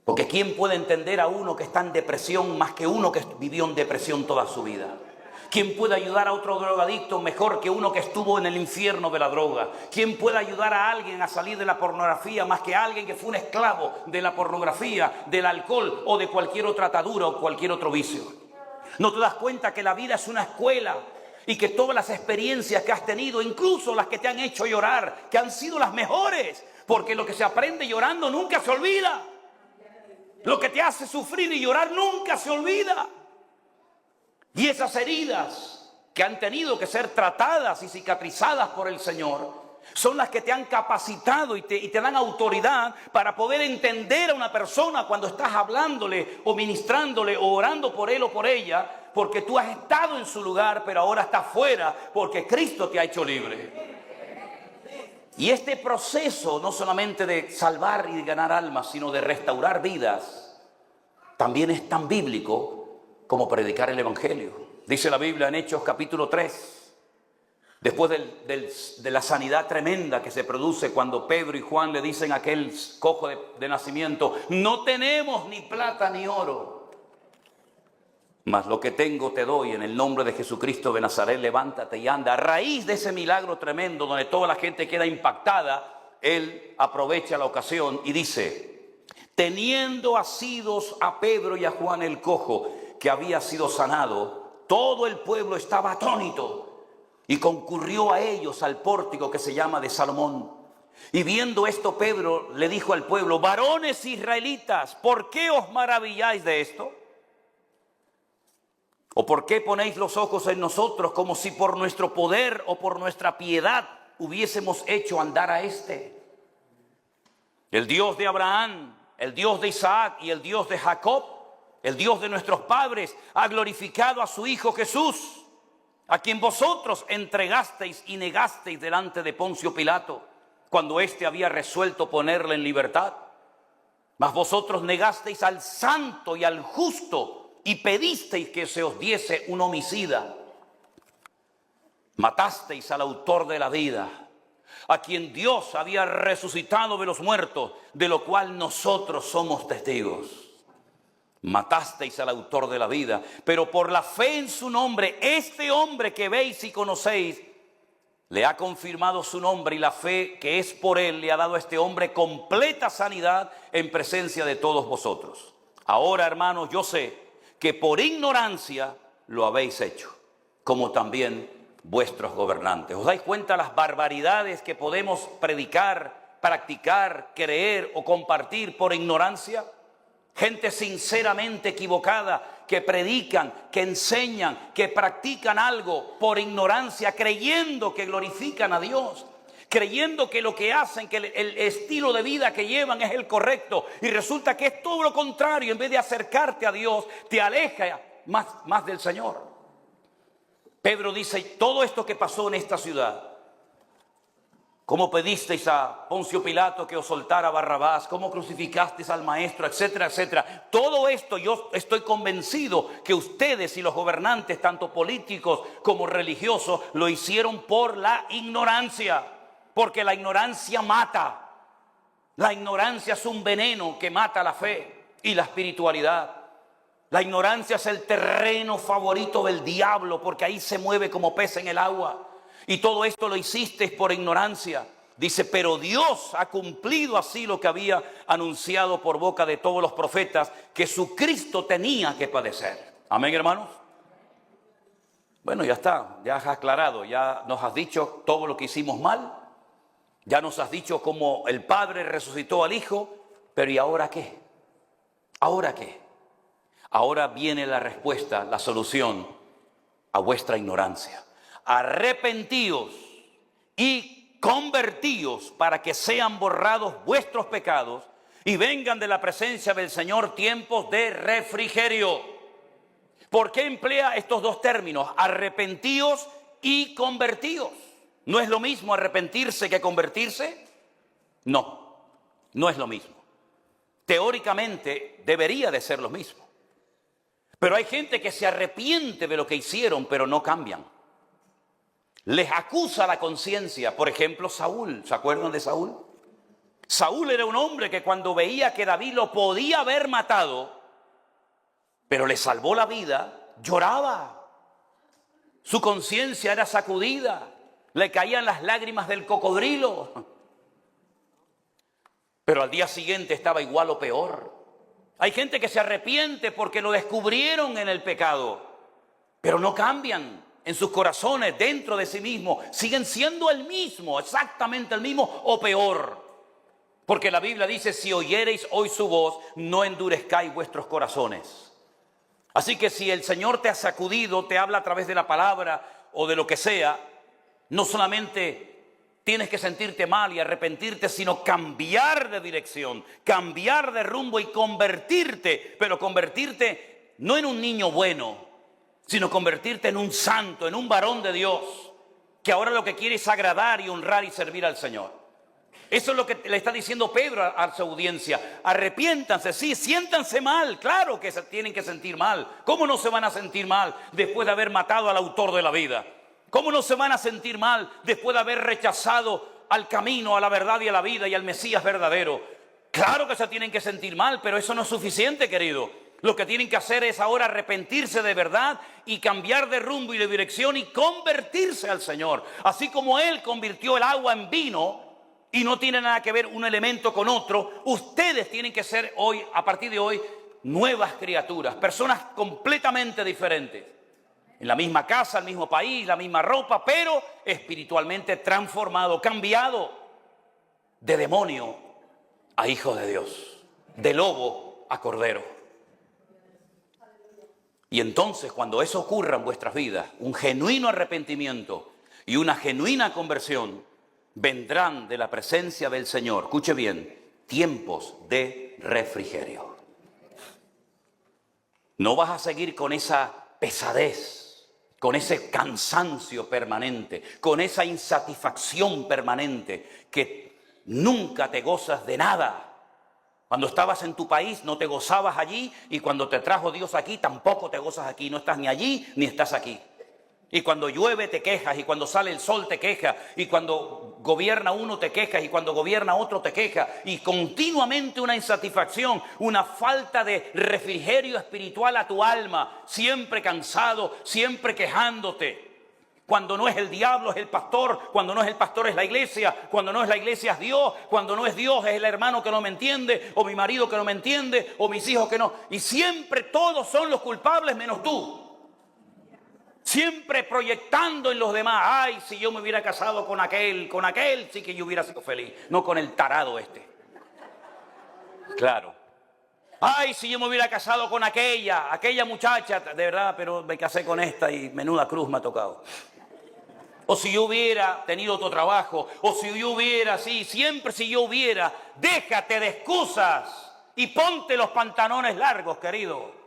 Porque ¿quién puede entender a uno que está en depresión más que uno que vivió en depresión toda su vida? ¿Quién puede ayudar a otro drogadicto mejor que uno que estuvo en el infierno de la droga? ¿Quién puede ayudar a alguien a salir de la pornografía más que alguien que fue un esclavo de la pornografía, del alcohol o de cualquier otra atadura o cualquier otro vicio? ¿No te das cuenta que la vida es una escuela? Y que todas las experiencias que has tenido, incluso las que te han hecho llorar, que han sido las mejores, porque lo que se aprende llorando nunca se olvida. Lo que te hace sufrir y llorar nunca se olvida. Y esas heridas que han tenido que ser tratadas y cicatrizadas por el Señor son las que te han capacitado y te dan autoridad para poder entender a una persona cuando estás hablándole o ministrándole o orando por él o por ella, porque tú has estado en su lugar, pero ahora estás fuera porque Cristo te ha hecho libre. Y este proceso no solamente de salvar y de ganar almas, sino de restaurar vidas, también es tan bíblico como predicar el Evangelio. Dice la Biblia en Hechos capítulo 3, después de la sanidad tremenda que se produce cuando Pedro y Juan le dicen a aquel cojo de nacimiento, no tenemos ni plata ni oro, mas lo que tengo te doy, en el nombre de Jesucristo de Nazaret, levántate y anda. A raíz de ese milagro tremendo donde toda la gente queda impactada, él aprovecha la ocasión y dice, Teniendo asidos a Pedro y a Juan el cojo, que había sido sanado, todo el pueblo estaba atónito y concurrió a ellos al pórtico que se llama de Salomón. Y viendo esto, Pedro le dijo al pueblo: varones israelitas, ¿por qué os maravilláis de esto? ¿O por qué ponéis los ojos en nosotros como si por nuestro poder o por nuestra piedad hubiésemos hecho andar a este? El Dios de Abraham, el Dios de Isaac y el Dios de Jacob, el Dios de nuestros padres, ha glorificado a su Hijo Jesús, a quien vosotros entregasteis y negasteis delante de Poncio Pilato, cuando éste había resuelto ponerle en libertad. Mas vosotros negasteis al santo y al justo y pedisteis que se os diese un homicida. Matasteis al autor de la vida, a quien Dios había resucitado de los muertos, de lo cual nosotros somos testigos. Matasteis al autor de la vida, pero por la fe en su nombre, este hombre que veis y conocéis, le ha confirmado su nombre, y la fe que es por él le ha dado a este hombre completa sanidad en presencia de todos vosotros. Ahora, hermanos, yo sé que por ignorancia lo habéis hecho, como también vuestros gobernantes. ¿Os dais cuenta las barbaridades que podemos predicar, practicar, creer o compartir por ignorancia? Gente sinceramente equivocada que predican, que enseñan, que practican algo por ignorancia, creyendo que glorifican a Dios, creyendo que lo que hacen, que el estilo de vida que llevan es el correcto, y resulta que es todo lo contrario. En vez de acercarte a Dios, te aleja más del Señor. Pedro dice: todo esto que pasó en esta ciudad, cómo pedisteis a Poncio Pilato que os soltara a Barrabás, cómo crucificasteis al maestro, etcétera, etcétera. Todo esto yo estoy convencido que ustedes y los gobernantes, tanto políticos como religiosos, lo hicieron por la ignorancia, porque la ignorancia mata. La ignorancia es un veneno que mata la fe y la espiritualidad. La ignorancia es el terreno favorito del diablo, porque ahí se mueve como pez en el agua. Y todo esto lo hicisteis por ignorancia. Dice: pero Dios ha cumplido así lo que había anunciado por boca de todos los profetas, que su Cristo tenía que padecer. Amén, hermanos. Bueno, ya está, ya has aclarado, ya nos has dicho todo lo que hicimos mal, ya nos has dicho cómo el Padre resucitó al Hijo, pero ¿y ahora qué? ¿Ahora qué? Ahora viene la respuesta, la solución a vuestra ignorancia. Arrepentíos y convertíos para que sean borrados vuestros pecados y vengan de la presencia del Señor tiempos de refrigerio. ¿Por qué emplea estos dos términos? Arrepentíos y convertíos. ¿No es lo mismo arrepentirse que convertirse? No, no es lo mismo. Teóricamente debería de ser lo mismo. Pero hay gente que se arrepiente de lo que hicieron, pero no cambian. Les acusa la conciencia. Por ejemplo, Saúl. ¿Se acuerdan de Saúl? Saúl era un hombre que cuando veía que David lo podía haber matado, pero le salvó la vida, lloraba. Su conciencia era sacudida. Le caían las lágrimas del cocodrilo. Pero al día siguiente estaba igual o peor. Hay gente que se arrepiente porque lo descubrieron en el pecado, pero no cambian. En sus corazones, dentro de sí mismos, siguen siendo el mismo, exactamente el mismo o peor. Porque la Biblia dice: si oyereis hoy su voz, no endurezcáis vuestros corazones. Así que si el Señor te ha sacudido, te habla a través de la palabra o de lo que sea, no solamente tienes que sentirte mal y arrepentirte, sino cambiar de dirección, cambiar de rumbo y convertirte, pero convertirte no en un niño bueno, sino convertirte en un santo, en un varón de Dios, que ahora lo que quiere es agradar y honrar y servir al Señor. Eso es lo que le está diciendo Pedro a su audiencia. Arrepiéntanse, sí, siéntanse mal, claro que se tienen que sentir mal. ¿Cómo no se van a sentir mal después de haber matado al autor de la vida? ¿Cómo no se van a sentir mal después de haber rechazado al camino, a la verdad y a la vida y al Mesías verdadero? Claro que se tienen que sentir mal, pero eso no es suficiente, querido. Lo que tienen que hacer es ahora arrepentirse de verdad y cambiar de rumbo y de dirección y convertirse al Señor. Así como Él convirtió el agua en vino, y no tiene nada que ver un elemento con otro. Ustedes tienen que ser hoy, a partir de hoy, nuevas criaturas, personas completamente diferentes. En la misma casa, el mismo país, la misma ropa, pero espiritualmente transformado, cambiado de demonio a hijo de Dios, de lobo a cordero. Y entonces, cuando eso ocurra en vuestras vidas, un genuino arrepentimiento y una genuina conversión, vendrán de la presencia del Señor, escuche bien, tiempos de refrigerio. No vas a seguir con esa pesadez, con ese cansancio permanente, con esa insatisfacción permanente, que nunca te gozas de nada. Cuando estabas en tu país no te gozabas allí, y cuando te trajo Dios aquí tampoco te gozas aquí. No estás ni allí ni estás aquí. Y cuando llueve te quejas, y cuando sale el sol te quejas, y cuando gobierna uno te quejas, y cuando gobierna otro te quejas, y continuamente una insatisfacción, una falta de refrigerio espiritual a tu alma, siempre cansado, siempre quejándote. Cuando no es el diablo es el pastor, cuando no es el pastor es la iglesia, cuando no es la iglesia es Dios, cuando no es Dios es el hermano que no me entiende, o mi marido que no me entiende, o mis hijos que no. Y siempre todos son los culpables menos tú. Siempre proyectando en los demás. Ay, si yo me hubiera casado con aquel sí que yo hubiera sido feliz, no con el tarado este. Claro. Ay, si yo me hubiera casado con aquella muchacha, de verdad, pero me casé con esta y menuda cruz me ha tocado. O si yo hubiera tenido otro trabajo, o si yo hubiera, sí, siempre si yo hubiera, déjate de excusas y ponte los pantalones largos, querido.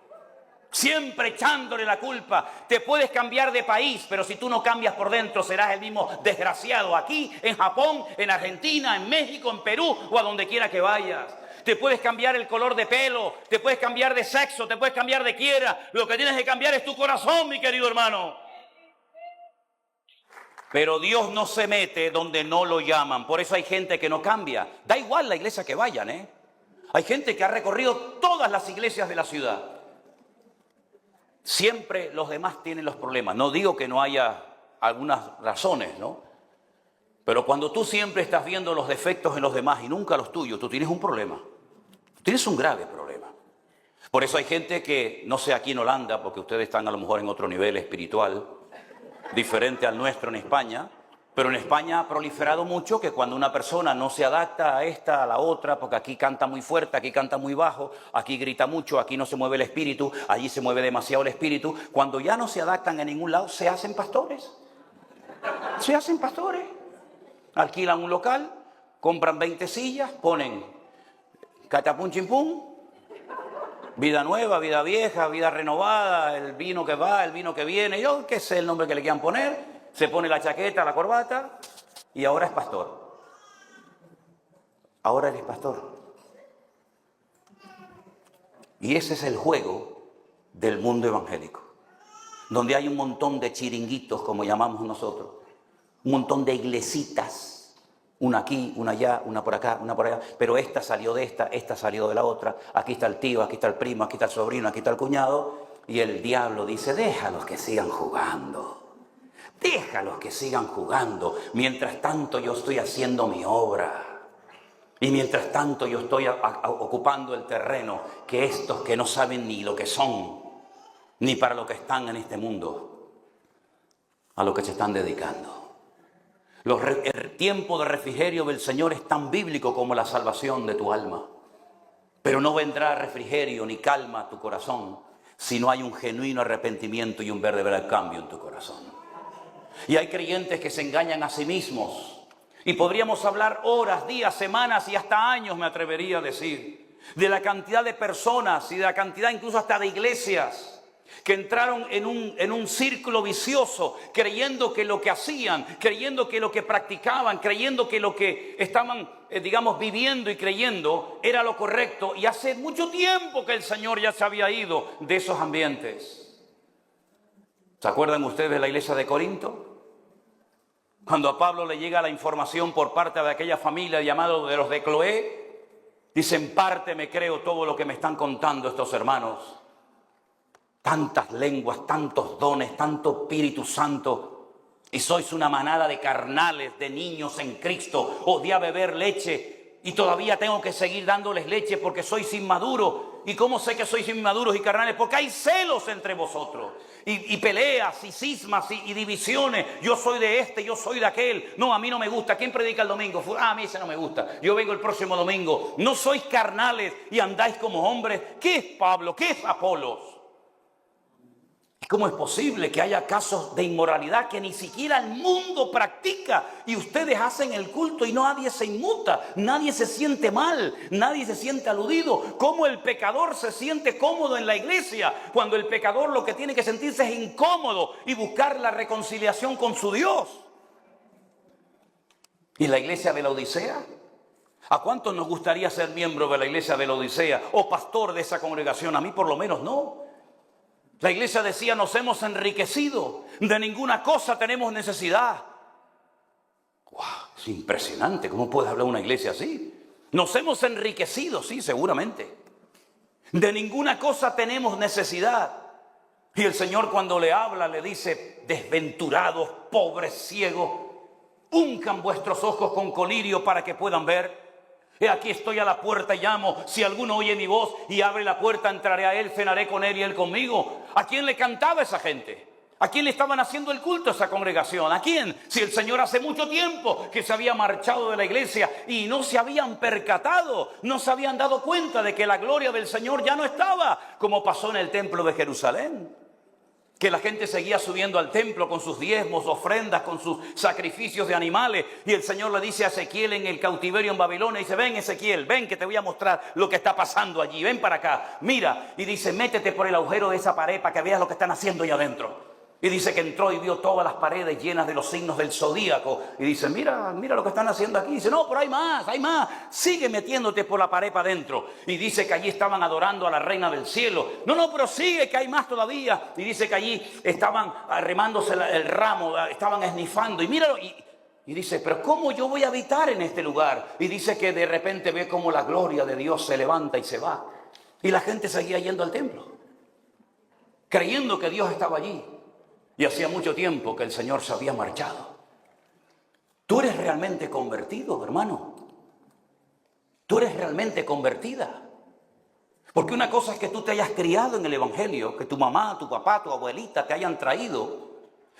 Siempre echándole la culpa. Te puedes cambiar de país, pero si tú no cambias por dentro, serás el mismo desgraciado aquí, en Japón, en Argentina, en México, en Perú o a donde quiera que vayas. Te puedes cambiar el color de pelo, te puedes cambiar de sexo, te puedes cambiar de quiera. Lo que tienes que cambiar es tu corazón, mi querido hermano. Pero Dios no se mete donde no lo llaman. Por eso hay gente que no cambia. Da igual la iglesia que vayan, ¿eh? Hay gente que ha recorrido todas las iglesias de la ciudad. Siempre los demás tienen los problemas. No digo que no haya algunas razones, ¿no? Pero cuando tú siempre estás viendo los defectos en los demás y nunca los tuyos, tú tienes un problema. Tú tienes un grave problema. Por eso hay gente que, no sé aquí en Holanda, porque ustedes están a lo mejor en otro nivel espiritual, diferente al nuestro en España, pero en España ha proliferado mucho que cuando una persona no se adapta a esta, a la otra, porque aquí canta muy fuerte, aquí canta muy bajo, aquí grita mucho, aquí no se mueve el espíritu, allí se mueve demasiado el espíritu, cuando ya no se adaptan a ningún lado, se hacen pastores. Se hacen pastores. Alquilan un local, compran 20 sillas, ponen catapum chimpum, vida nueva, vida vieja, vida renovada, el vino que va, el vino que viene, yo qué sé el nombre que le quieran poner, se pone la chaqueta, la corbata y ahora es pastor. Ahora eres pastor. Y ese es el juego del mundo evangélico, donde hay un montón de chiringuitos, como llamamos nosotros, un montón de iglesitas, una aquí, una allá, una por acá, una por allá, pero esta salió de esta salió de la otra, aquí está el tío, aquí está el primo, aquí está el sobrino, aquí está el cuñado, y el diablo dice, déjalos que sigan jugando, déjalos que sigan jugando, mientras tanto yo estoy haciendo mi obra, y mientras tanto yo estoy ocupando el terreno que estos que no saben ni lo que son, ni para lo que están en este mundo, a lo que se están dedicando. El tiempo de refrigerio del Señor es tan bíblico como la salvación de tu alma. Pero no vendrá refrigerio ni calma a tu corazón si no hay un genuino arrepentimiento y un verdadero cambio en tu corazón. Y hay creyentes que se engañan a sí mismos. Y podríamos hablar horas, días, semanas y hasta años, me atrevería a decir, de la cantidad de personas y de la cantidad incluso hasta de iglesias que entraron en un círculo vicioso, creyendo que lo que hacían, creyendo que lo que practicaban, creyendo que lo que estaban, viviendo y creyendo era lo correcto. Y hace mucho tiempo que el Señor ya se había ido de esos ambientes. ¿Se acuerdan ustedes de la iglesia de Corinto? Cuando a Pablo le llega la información por parte de aquella familia llamada de los de Cloé, dice, en parte me creo todo lo que me están contando estos hermanos. Tantas lenguas, tantos dones, tanto Espíritu Santo. Y sois una manada de carnales, de niños en Cristo. Os di a beber leche y todavía tengo que seguir dándoles leche porque sois inmaduros. ¿Y cómo sé que sois inmaduros y carnales? Porque hay celos entre vosotros. Y peleas y cismas y divisiones. Yo soy de este, yo soy de aquel. No, a mí no me gusta. ¿Quién predica el domingo? A mí ese no me gusta. Yo vengo el próximo domingo. No sois carnales y andáis como hombres. ¿Qué es Pablo? ¿Qué es Apolos? ¿Cómo es posible que haya casos de inmoralidad que ni siquiera el mundo practica y ustedes hacen el culto y nadie se inmuta, nadie se siente mal, nadie se siente aludido? ¿Cómo el pecador se siente cómodo en la iglesia cuando el pecador lo que tiene que sentirse es incómodo y buscar la reconciliación con su Dios? ¿Y la iglesia de la Odisea? ¿A cuántos nos gustaría ser miembro de la iglesia de la Odisea o pastor de esa congregación? A mí por lo menos no. La iglesia decía, nos hemos enriquecido, de ninguna cosa tenemos necesidad. ¡Wow! Es impresionante, ¿cómo puede hablar una iglesia así? Nos hemos enriquecido, sí, seguramente. De ninguna cosa tenemos necesidad. Y el Señor cuando le habla le dice, desventurados, pobres, ciegos, uncan vuestros ojos con colirio para que puedan ver. He aquí estoy a la puerta y llamo. Si alguno oye mi voz y abre la puerta, entraré a él, cenaré con él y él conmigo. ¿A quién le cantaba esa gente? ¿A quién le estaban haciendo el culto a esa congregación? ¿A quién? Si el Señor hace mucho tiempo que se había marchado de la iglesia y no se habían percatado, no se habían dado cuenta de que la gloria del Señor ya no estaba, como pasó en el templo de Jerusalén. Que la gente seguía subiendo al templo con sus diezmos, ofrendas, con sus sacrificios de animales. Y el Señor le dice a Ezequiel en el cautiverio en Babilonia, dice, ven Ezequiel, ven que te voy a mostrar lo que está pasando allí, ven para acá, mira. Y dice, métete por el agujero de esa pared para que veas lo que están haciendo allá adentro. Y dice que entró y vio todas las paredes llenas de los signos del zodíaco. Y dice, mira lo que están haciendo aquí. Y dice, no, pero hay más, hay más. Sigue metiéndote por la pared para adentro. Y dice que allí estaban adorando a la reina del cielo. No, pero sigue, que hay más todavía. Y dice que allí estaban remándose el ramo, estaban esnifando. Y míralo, y dice, pero ¿cómo yo voy a habitar en este lugar? Y dice que de repente ve cómo la gloria de Dios se levanta y se va. Y la gente seguía yendo al templo, creyendo que Dios estaba allí. Y hacía mucho tiempo que el Señor se había marchado. ¿Tú eres realmente convertido, hermano? ¿Tú eres realmente convertida? Porque una cosa es que tú te hayas criado en el Evangelio, que tu mamá, tu papá, tu abuelita te hayan traído,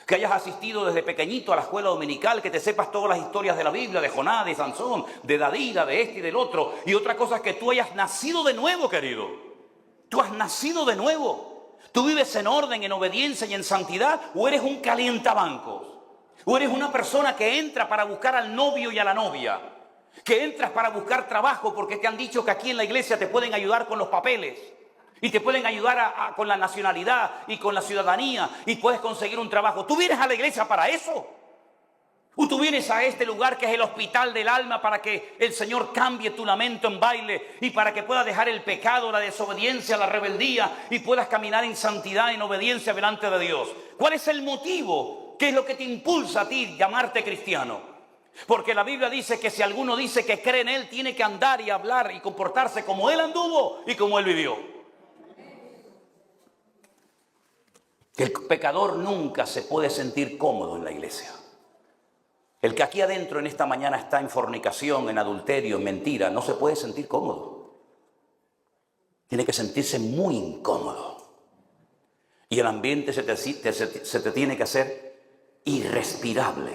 que hayas asistido desde pequeñito a la escuela dominical, que te sepas todas las historias de la Biblia, de Jonás, de Sansón, de Dalila, de este y del otro. Y otra cosa es que tú hayas nacido de nuevo, querido. Tú has nacido de nuevo. ¿Tú vives en orden, en obediencia y en santidad? ¿O eres un calientabancos? ¿O eres una persona que entra para buscar al novio y a la novia? Que entras para buscar trabajo porque te han dicho que aquí en la iglesia te pueden ayudar con los papeles. Y te pueden ayudar con la nacionalidad y con la ciudadanía. Y puedes conseguir un trabajo. ¿Tú vienes a la iglesia para eso? ¿O tú vienes a este lugar que es el hospital del alma para que el Señor cambie tu lamento en baile y para que puedas dejar el pecado, la desobediencia, la rebeldía y puedas caminar en santidad, en obediencia delante de Dios? ¿Cuál es el motivo? ¿Qué es lo que te impulsa a ti llamarte cristiano? Porque la Biblia dice que si alguno dice que cree en Él, tiene que andar y hablar y comportarse como Él anduvo y como Él vivió. El pecador nunca se puede sentir cómodo en la iglesia. El que aquí adentro en esta mañana está en fornicación, en adulterio, en mentira, no se puede sentir cómodo. Tiene que sentirse muy incómodo. Y el ambiente se te tiene que hacer irrespirable.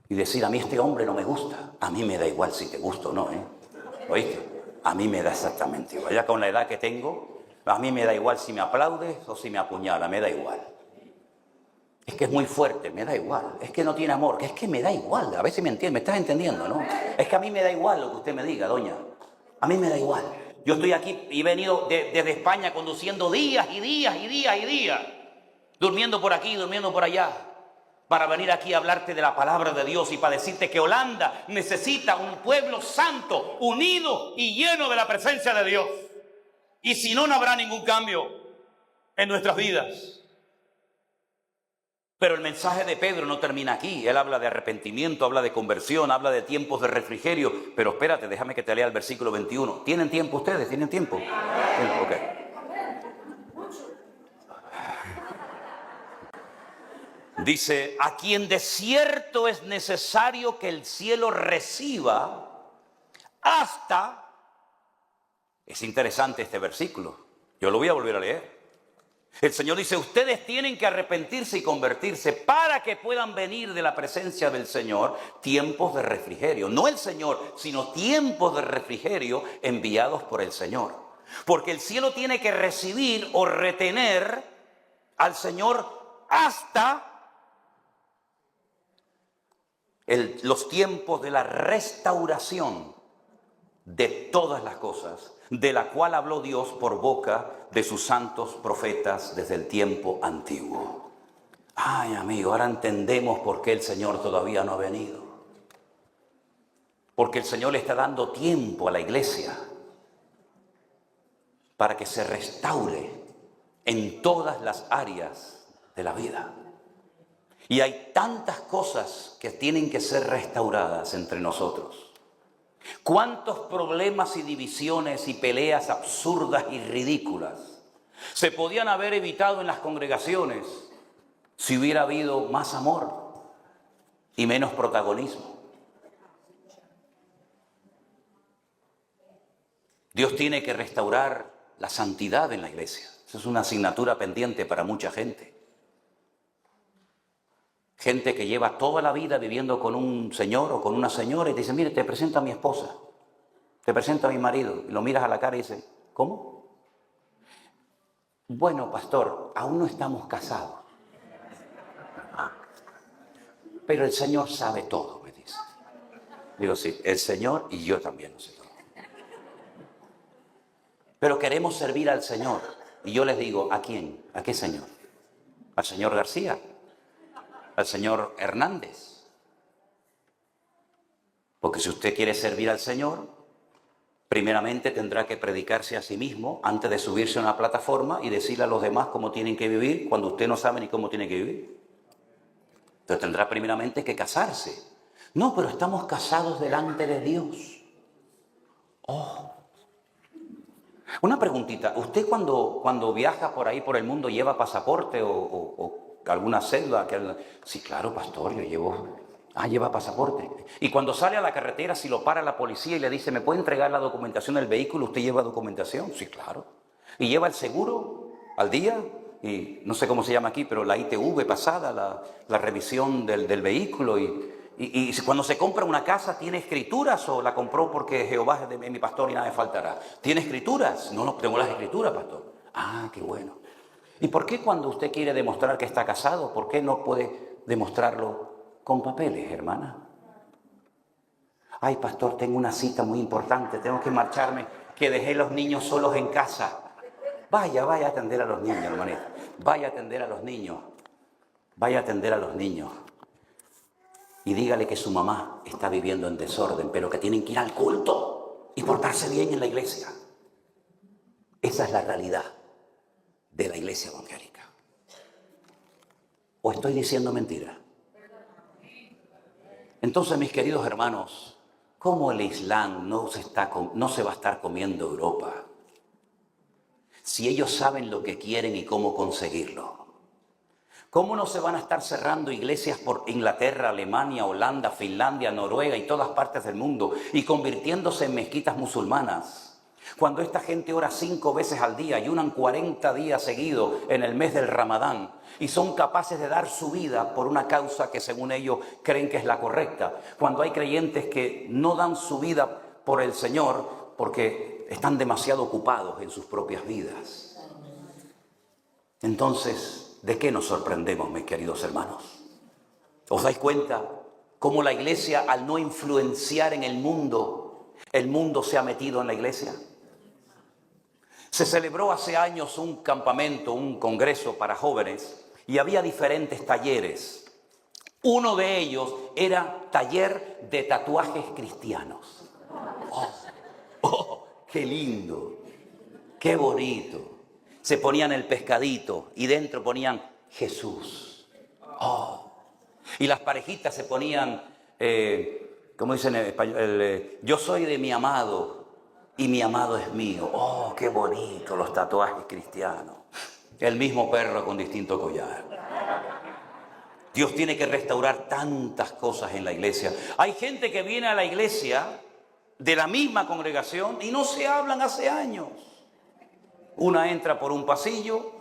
Y decir, a mí este hombre no me gusta. A mí me da igual si te gusta o no, ¿eh? ¿Oíste? A mí me da exactamente igual. Ya con la edad que tengo, a mí me da igual si me aplaudes o si me apuñala, me da igual. Es que es muy fuerte, me da igual. Es que no tiene amor, que es que me da igual. A veces me entiende, me estás entendiendo, ¿no? Es que a mí me da igual lo que usted me diga, doña. A mí me da igual. Yo estoy aquí y he venido desde España conduciendo días y días y días y días. Durmiendo por aquí, durmiendo por allá. Para venir aquí a hablarte de la palabra de Dios y para decirte que Holanda necesita un pueblo santo, unido y lleno de la presencia de Dios. Y si no, no habrá ningún cambio en nuestras vidas. Pero el mensaje de Pedro no termina aquí. Él habla de arrepentimiento, habla de conversión, habla de tiempos de refrigerio. Pero espérate, déjame que te lea el versículo 21. ¿Tienen tiempo ustedes? ¿Tienen tiempo? Ok. Dice, a quien de cierto es necesario que el cielo reciba hasta... Es interesante este versículo. Yo lo voy a volver a leer. El Señor dice, ustedes tienen que arrepentirse y convertirse para que puedan venir de la presencia del Señor tiempos de refrigerio. No el Señor, sino tiempos de refrigerio enviados por el Señor. Porque el cielo tiene que recibir o retener al Señor hasta los tiempos de la restauración de todas las cosas, de la cual habló Dios por boca de sus santos profetas desde el tiempo antiguo. Ay, amigo, ahora entendemos por qué el Señor todavía no ha venido. Porque el Señor le está dando tiempo a la iglesia para que se restaure en todas las áreas de la vida. Y hay tantas cosas que tienen que ser restauradas entre nosotros. ¿Cuántos problemas y divisiones y peleas absurdas y ridículas se podían haber evitado en las congregaciones si hubiera habido más amor y menos protagonismo? Dios tiene que restaurar la santidad en la iglesia. Esa es una asignatura pendiente para mucha gente. Gente que lleva toda la vida viviendo con un señor o con una señora y te dice, mire, te presento a mi esposa, te presento a mi marido. Y lo miras a la cara y dices, ¿cómo? Bueno, pastor, aún no estamos casados. Pero el Señor sabe todo, me dice. Digo, sí, el Señor y yo también lo sé todo. Pero queremos servir al Señor. Y yo les digo, ¿a quién? ¿A qué Señor? ¿Al señor García? ¿Al señor Hernández? Porque si usted quiere servir al Señor, primeramente tendrá que predicarse a sí mismo antes de subirse a una plataforma y decirle a los demás cómo tienen que vivir cuando usted no sabe ni cómo tiene que vivir. Entonces tendrá primeramente que casarse. No, pero estamos casados delante de Dios. Oh. Una preguntita, ¿usted cuando viaja por ahí por el mundo lleva pasaporte o alguna cédula? Sí, claro, pastor, yo llevo... lleva pasaporte. Y cuando sale a la carretera, si lo para la policía y le dice, ¿me puede entregar la documentación del vehículo? ¿Usted lleva documentación? Sí, claro. ¿Y lleva el seguro al día? Y no sé cómo se llama aquí, pero la ITV pasada, la revisión del vehículo. Y cuando se compra una casa, ¿tiene escrituras o la compró porque Jehová es mi pastor y nada me faltará? ¿Tiene escrituras? No tengo las escrituras, pastor. Ah, qué bueno. ¿Y por qué cuando usted quiere demostrar que está casado, por qué no puede demostrarlo con papeles, hermana? Ay, pastor, tengo una cita muy importante, tengo que marcharme, que dejé los niños solos en casa. Vaya a atender a los niños, hermanita. Vaya a atender a los niños. Vaya a atender a los niños. Y dígale que su mamá está viviendo en desorden, pero que tienen que ir al culto y portarse bien en la iglesia. Esa es la realidad de la iglesia evangélica. ¿O estoy diciendo mentira? Entonces, mis queridos hermanos, ¿cómo el Islam no se va a estar comiendo Europa? Si ellos saben lo que quieren y cómo conseguirlo. ¿Cómo no se van a estar cerrando iglesias por Inglaterra, Alemania, Holanda, Finlandia, Noruega y todas partes del mundo y convirtiéndose en mezquitas musulmanas? Cuando esta gente ora 5 veces al día y ayunan 40 días seguidos en el mes del Ramadán y son capaces de dar su vida por una causa que según ellos creen que es la correcta. Cuando hay creyentes que no dan su vida por el Señor porque están demasiado ocupados en sus propias vidas. Entonces, ¿de qué nos sorprendemos, mis queridos hermanos? ¿Os dais cuenta cómo la iglesia, al no influenciar en el mundo se ha metido en la iglesia? Se celebró hace años un campamento, un congreso para jóvenes y había diferentes talleres. Uno de ellos era taller de tatuajes cristianos. ¡Oh, qué lindo! ¡Qué bonito! Se ponían el pescadito y dentro ponían Jesús. ¡Oh! Y las parejitas se ponían, como dicen en español, yo soy de mi amado y mi amado es mío. ¡Oh, qué bonito los tatuajes cristianos! El mismo perro con distinto collar. Dios tiene que restaurar tantas cosas en la iglesia. Hay gente que viene a la iglesia de la misma congregación y no se hablan hace años. Una entra por un pasillo,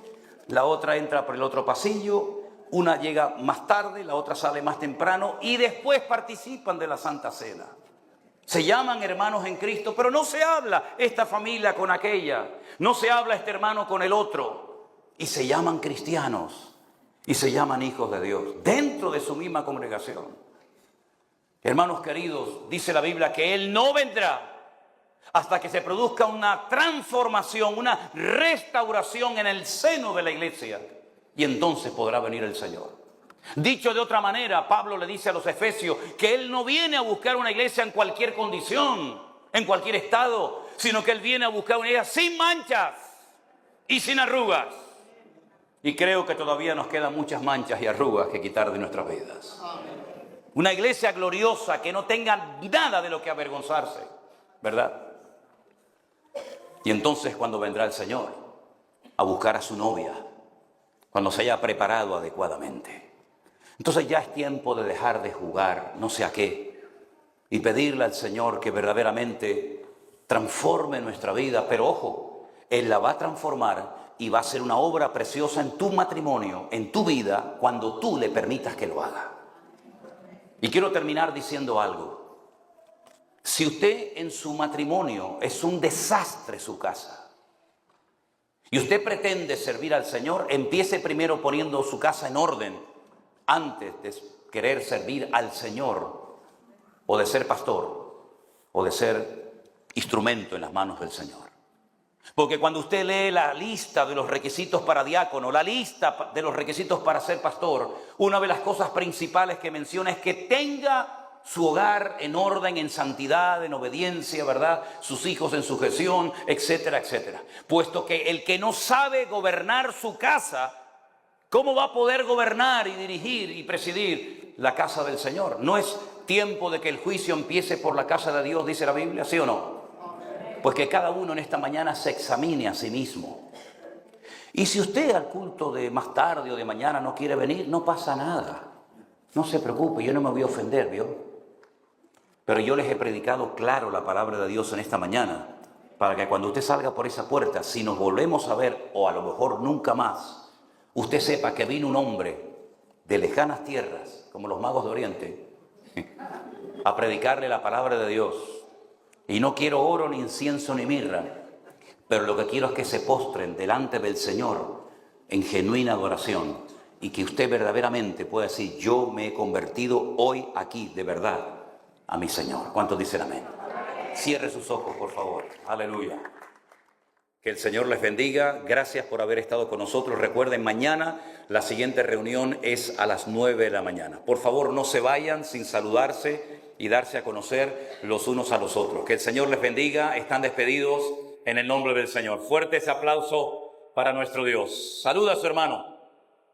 la otra entra por el otro pasillo, una llega más tarde, la otra sale más temprano y después participan de la Santa Cena. Se llaman hermanos en Cristo, pero no se habla esta familia con aquella, no se habla este hermano con el otro, y se llaman cristianos y se llaman hijos de Dios dentro de su misma congregación. Hermanos queridos, dice la Biblia que Él no vendrá hasta que se produzca una transformación, una restauración en el seno de la iglesia, y entonces podrá venir el Señor. Dicho de otra manera, Pablo le dice a los efesios que Él no viene a buscar una iglesia en cualquier condición, en cualquier estado, sino que Él viene a buscar una iglesia sin manchas y sin arrugas. Y creo que todavía nos quedan muchas manchas y arrugas que quitar de nuestras vidas. Una iglesia gloriosa que no tenga nada de lo que avergonzarse, ¿verdad? Y entonces cuando vendrá el Señor a buscar a su novia, cuando se haya preparado adecuadamente, entonces ya es tiempo de dejar de jugar no sé a qué y pedirle al Señor que verdaderamente transforme nuestra vida. Pero ojo, Él la va a transformar y va a ser una obra preciosa en tu matrimonio, en tu vida, cuando tú le permitas que lo haga. Y quiero terminar diciendo algo. Si usted en su matrimonio es un desastre su casa y usted pretende servir al Señor, empiece primero poniendo su casa en orden antes de querer servir al Señor o de ser pastor o de ser instrumento en las manos del Señor. Porque cuando usted lee la lista de los requisitos para diácono, la lista de los requisitos para ser pastor, una de las cosas principales que menciona es que tenga su hogar en orden, en santidad, en obediencia, ¿verdad? Sus hijos en sujeción, etcétera, etcétera. Puesto que el que no sabe gobernar su casa, ¿cómo va a poder gobernar y dirigir y presidir la casa del Señor? ¿No es tiempo de que el juicio empiece por la casa de Dios, dice la Biblia? ¿Sí o no? Pues que cada uno en esta mañana se examine a sí mismo. Y si usted al culto de más tarde o de mañana no quiere venir, no pasa nada. No se preocupe, yo no me voy a ofender, ¿vio? Pero yo les he predicado claro la palabra de Dios en esta mañana, para que cuando usted salga por esa puerta, si nos volvemos a ver, o a lo mejor nunca más, usted sepa que vino un hombre de lejanas tierras, como los magos de Oriente, a predicarle la palabra de Dios. Y no quiero oro, ni incienso, ni mirra, pero lo que quiero es que se postren delante del Señor en genuina adoración y que usted verdaderamente pueda decir: yo me he convertido hoy aquí de verdad a mi Señor. ¿Cuántos dicen amén? Cierre sus ojos, por favor. Aleluya. Que el Señor les bendiga. Gracias por haber estado con nosotros. Recuerden, mañana la siguiente reunión es a las 9 de la mañana. Por favor, no se vayan sin saludarse y darse a conocer los unos a los otros. Que el Señor les bendiga. Están despedidos en el nombre del Señor. Fuerte ese aplauso para nuestro Dios. Saluda a su hermano.